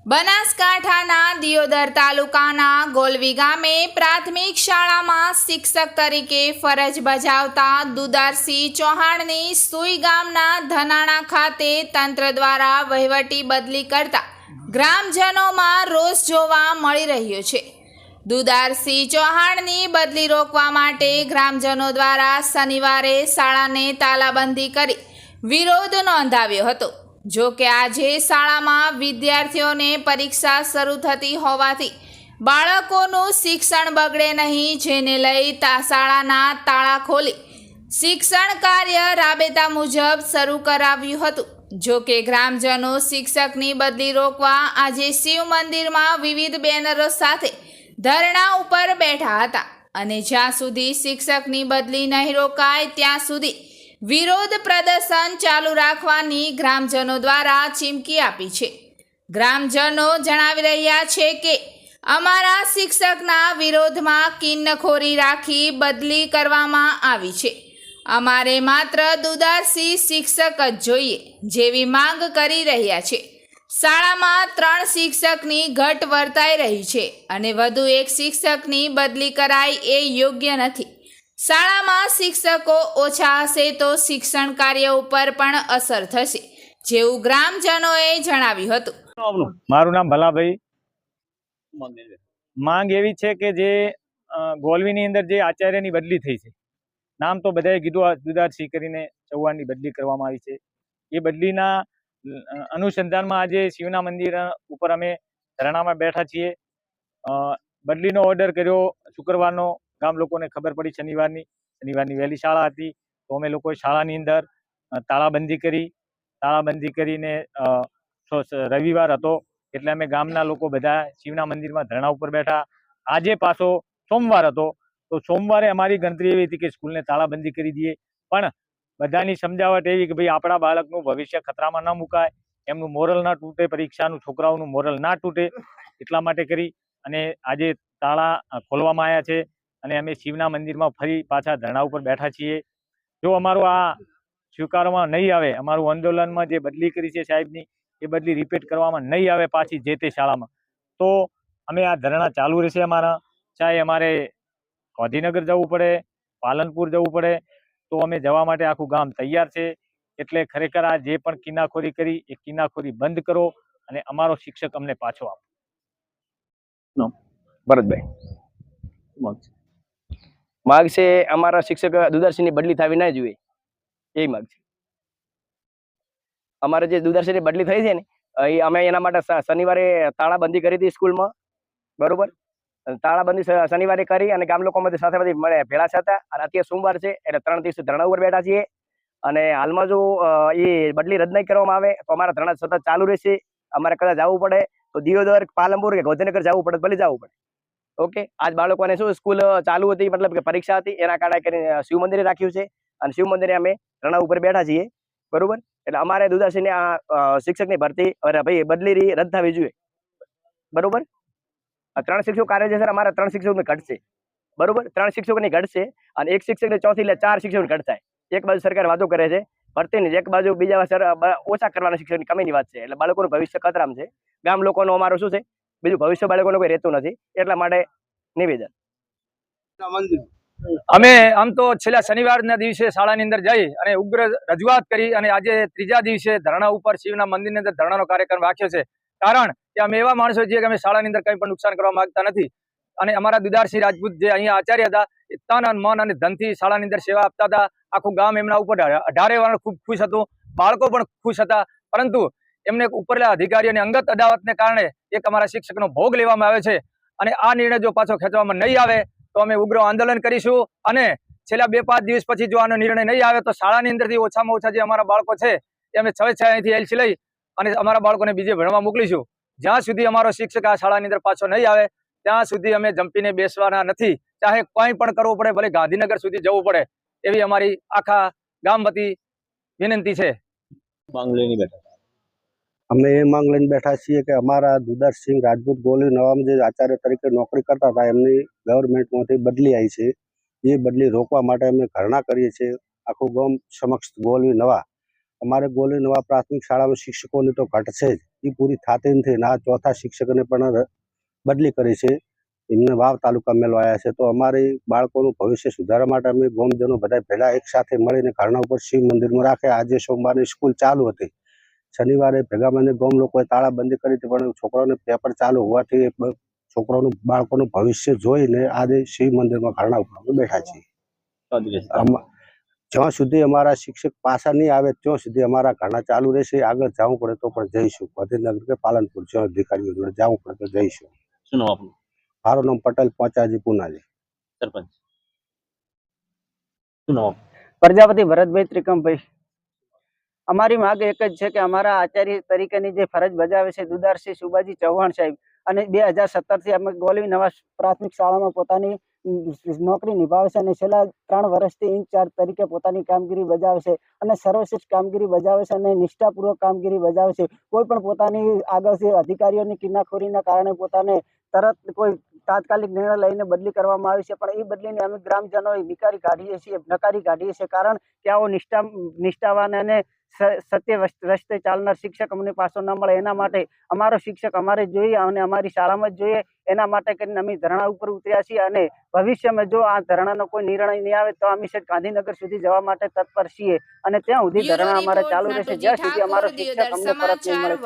બનાસકાંઠાના દિયોદર તાલુકાના ગોલવી ગામે પ્રાથમિક શાળામાં શિક્ષક તરીકે ફરજ બજાવતા દુદારસિંહ ચૌહાણની સુઈ ગામના ધનાણા ખાતે તંત્ર દ્વારા વહીવટી બદલી કરતા ગ્રામજનોમાં રોષ જોવા મળી રહ્યો છે। દુદારસિંહ ચૌહાણની બદલી રોકવા માટે ગ્રામજનો દ્વારા શનિવારે શાળાને તાલાબંધી કરી વિરોધ નોંધાવ્યો હતો। જો કે આજે શાળામાં વિદ્યાર્થીઓને પરીક્ષા શરૂ થતી હોવાથી બાળકોનું શિક્ષણ બગડે નહીં, જેને લઈ શાળાના તાળા ખોલી શિક્ષણ કાર્ય રાબેતા મુજબ શરૂ કરાવ્યું હતું। જો કે ગ્રામજનો શિક્ષકની બદલી રોકવા આજે શિવ મંદિરમાં વિવિધ બેનરો સાથે ધરણા ઉપર બેઠા હતા અને જ્યાં સુધી શિક્ષકની બદલી નહીં રોકાય ત્યાં સુધી વિરોધ પ્રદર્શન ચાલુ રાખવાની ગ્રામજનો દ્વારા ચીમકી આપી છે। ગ્રામજનો જણાવી રહ્યા છે કે અમારા શિક્ષકના વિરોધમાં કિન્નખોરી રાખી બદલી કરવામાં આવી છે। અમારે માત્ર દુદારસિંહ શિક્ષક જ જોઈએ જેવી માંગ કરી રહ્યા છે। શાળામાં 3 શિક્ષકની ઘટ વર્તાઈ રહી છે અને વધુ એક શિક્ષકની બદલી કરાય એ યોગ્ય નથી। શાળામાં શિક્ષકો ઓછા હશે તો શિક્ષણ કાર્ય ઉપર પણ અસર થશે, જેવું ગ્રામજનોએ જણાવ્યું હતું। મારું નામ ભલાભાઈ। માંગ એવી છે કે જે ગોલવીની અંદર જે આચાર્યની બદલી થઈ છે, નામ તો બધાએ કીધું, દુદારસિંહ કરીને ચૌહાણની બદલી કરવામાં આવી છે। એ બદલીના અનુસંધાનમાં આજે શિવના મંદિર ઉપર અમે ધરણામાં બેઠા છીએ। બદલીનો ઓર્ડર કર્યો શુક્રવારનો। ગામ લોકોને ખબર પડી શનિવારની વહેલી શાળા હતી તો અમે લોકોએ શાળાની અંદર તાળાબંધી કરી। તાળાબંધી કરીને રવિવાર હતો એટલે અમે ગામના લોકો બધા શિવના મંદિરમાં ધરણા ઉપર બેઠા। આજે પાછો સોમવાર હતો તો સોમવારે અમારી ગણતરી એવી હતી કે સ્કૂલને તાળાબંધી કરી દઈએ, પણ બધાની સમજાવટ એવી કે ભાઈ આપણા બાળકનું ભવિષ્ય ખતરામાં ન મુકાય, એમનું મોરલ ના તૂટે, પરીક્ષાનું છોકરાઓનું મોરલ ના તૂટે, એટલા માટે કરી અને આજે તાળા ખોલવામાં આવ્યા છે અને અમે શિવના મંદિરમાં ફરી પાછા ધરણા ઉપર બેઠા છીએ। જો અમારું આ સ્વીકારવામાં નહીં આવે, અમારું આંદોલનમાં જે બદલી કરી છે સાહેબની એ બદલી રિપીટ કરવામાં નહીં આવે પાછી જે તે શાળામાં, તો અમે આ ધરણા ચાલુ રહેશે અમારા। ચાહે અમારે ગાંધીનગર જવું પડે, પાલનપુર જવું પડે, તો અમે જવા માટે આખું ગામ તૈયાર છે। એટલે ખરેખર આ જે પણ કિનાખોરી કરી એ કિનાખોરી બંધ કરો અને અમારો શિક્ષક અમને પાછો આપો। ભરતભાઈ માગ છે અમારા શિક્ષક દુદારસિંહની બદલી થવી ના જોઈએ, એ માગ છે અમારે। જે દુદારસિંહની બદલી થઈ છે ને એ અમે એના માટે શનિવારે તાળાબંધી કરી હતી સ્કૂલમાં, બરોબર। તાળાબંધી શનિવારે કરી અને ગામ લોકો સાથે મળે ભેળા થતા અને અત્યારે સોમવાર છે એટલે 3 દિવસ ધરણા ઉપર બેઠા છીએ। અને હાલમાં જો એ બદલી રદ નહીં કરવામાં આવે તો અમારા ધરણા સતત ચાલુ રહેશે। અમારે કદાચ જવું પડે તો દિયોદર, પાલનપુર કે ગાંધીનગર જવું પડે, ભલે જવું પડે, ઓકે। આજ બાળકોને શું સ્કૂલ ચાલુ હતી, મતલબ કે પરીક્ષા હતી, એના કારણે કરીને શિવ મંદિરે રાખ્યું છે અને શિવ મંદિરે અમે ધરણા ઉપર બેઠા છીએ, બરોબર। એટલે અમારે દુદારસિંહને આ શિક્ષકની ભરતી ભાઈ બદલી રદ થવી જોઈએ, બરોબર। 3 શિક્ષકો કાર્ય છે સર, અમારા 3 શિક્ષકોની ઘટશે, બરોબર। 3 શિક્ષકોની ઘટશે અને એક શિક્ષકને ચોથી એટલે 4 શિક્ષકોની ઘટ થાય। એક બાજુ સરકાર વાતો કરે છે ભરતીની, એક બાજુ બીજા ઓછા કરવાના શિક્ષકની કમીની વાત છે, એટલે બાળકોનું ભવિષ્ય ખતરામાં છે। ગામ લોકોનું અમારું શું છે, બીજું ભવિષ્ય બાળકોનું કોઈ રહેતું નથી, એટલા માટે નિવેદન। અમે આમ તો છેલ્લા શનિવારના દિવસે શાળાની અંદર જઈ અને ઉગ્ર રજૂઆત કરી અને આજે 3જા દિવસે ધરણા ઉપર શિવના મંદિરની અંદર ધરણાનો કાર્યક્રમ રાખ્યો છે। કારણ કે અમે એવા માણસો છીએ કે અમે શાળાની અંદર કંઈ પણ નુકસાન કરવા માંગતા નથી અને અમારા દુદારસિંહ રાજપૂત જે અહીંયા આચાર્ય હતા એ તન અને મન અને ધનથી શાળાની અંદર સેવા આપતા હતા। આખું ગામ એમના ઉપર 18 વાર ખૂબ ખુશ હતું, બાળકો પણ ખુશ હતા, પરંતુ એમને ઉપરના અધિકારીઓની અંગત અદાવતને કારણે એક અમારા શિક્ષકનો ભોગ લેવામાં આવે છે અને આ નિર્ણય જો પાછો ખેંચવામાં નહીં આવે તો અમે ઉગ્ર આંદોલન કરીશું અને છેલ્લા 2-5 દિવસ પછી જો આનો નિર્ણય નહીં આવે તો શાળાની અંદરથી ઓછામાં ઓછા જે અમારા બાળકો છે એ અમે અહીંથી એલસી લઈ અને અમારા બાળકોને બીજે ભણવા મોકલીશું। જ્યાં સુધી અમારો શિક્ષક આ શાળાની અંદર પાછો નહીં આવે ત્યાં સુધી અમે જંપીને બેસવાના નથી, ચાહે કંઈ પણ કરવું પડે, ભલે ગાંધીનગર સુધી જવું પડે, એવી અમારી આખા ગામ વતી વિનંતી છે। અમે એ માંગ લઈને બેઠા છીએ કે અમારા દુદારસિંહ રાજપૂત ગોલવી નવામાં જે આચાર્ય તરીકે નોકરી કરતા હતા એમની ગવર્મેન્ટમાંથી બદલી આવી છે, એ બદલી રોકવા માટે અમે ધરણા કરીએ છીએ આખું ગામ સમક્ષ। ગોલવી નવા અમારે ગોલવી નવા પ્રાથમિક શાળામાં શિક્ષકોની તો ઘટ છે જ, એ પૂરી થતી નથી. આ ચોથા શિક્ષકને પણ બદલી કરી છે. એમને વાવ તાલુકા મેળવાયા છે. તો અમારી બાળકોનું ભવિષ્ય સુધારવા માટે અમે ગામજનો બધા ભેગા એક સાથે મળીને ઘરના ઉપર શિવ મંદિરમાં રાખે. આજે સોમવારની સ્કૂલ ચાલુ હતી. શનિવારે ભેગા મને ગામ લોકોએ તાળાબંધી કરી હતી, પણ છોકરાઓને પેપર ચાલુ હોવાથી છોકરાઓનું બાળકોનું ભવિષ્ય જોઈને આજે શિવ મંદિરમાં ઘરના ઉપર અમે બેઠા છીએ. જ્યાં સુધી અમારા શિક્ષક પાછા નહીં આવે ત્યાં સુધી અમારા ઘરના ચાલુ રહેશે. આગળ જવું પડે તો પણ જઈશું. ગાંધીનગર કે પાલનપુર જ્યાં અધિકારીઓ જોડે જવું પડે તો જઈશું. શું નામ આપનું? મારું નામ પટેલ પોચાજી પુનાજી. સરપંચ શું નામ આપનું? પ્રજાપતિ ભરતભાઈ ત્રિકમભાઈ. અમારી માંગ એક જ છે કે અમારા આચાર્ય તરીકેની જે ફરજ બજાવે છે દુદારસિંહ સુબાજી ચૌહાણ સાહેબ, અને 2017 થી અમે ગોલવી નવા પ્રાથમિક શાળામાં પોતાની નોકરી નિભાવે છે અને છેલ્લા 3 વર્ષથી ઇન્ચાર્જ તરીકે પોતાની કામગીરી બજાવે છે અને સર્વશ્રેષ્ઠ કામગીરી બજાવે છે અને નિષ્ઠાપૂર્વક કામગીરી બજાવે છે. કોઈ પણ પોતાની આગળથી અધિકારીઓની કિનાખોરીના કારણે પોતાને તરત કોઈ તાત્કાલિક નિર્ણય લઈને બદલી કરવામાં આવી છે, પણ એ બદલીને અમે ગ્રામજનોએ નકારી કાઢીએ છીએ. કારણ કે આવો નિષ્ઠાવાન અને સત્ય રસ્તે ચાલનાર શિક્ષક અમને પાછો ન મળે. એના માટે અમારો શિક્ષક અમારે જોઈએ અને અમારી શાળામાં જ જોઈએ. એના માટે કરીને અમે ધરણા ઉપર ઉતર્યા છીએ અને ભવિષ્યમાં જો આ ધરણાનો કોઈ નિર્ણય નહીં આવે તો અમે ગાંધીનગર સુધી જવા માટે તત્પર છીએ અને ત્યાં સુધી ધરણા અમારા ચાલુ રહેશે જ્યાં સુધી અમારો શિક્ષક અમને પરત નહીં મળે.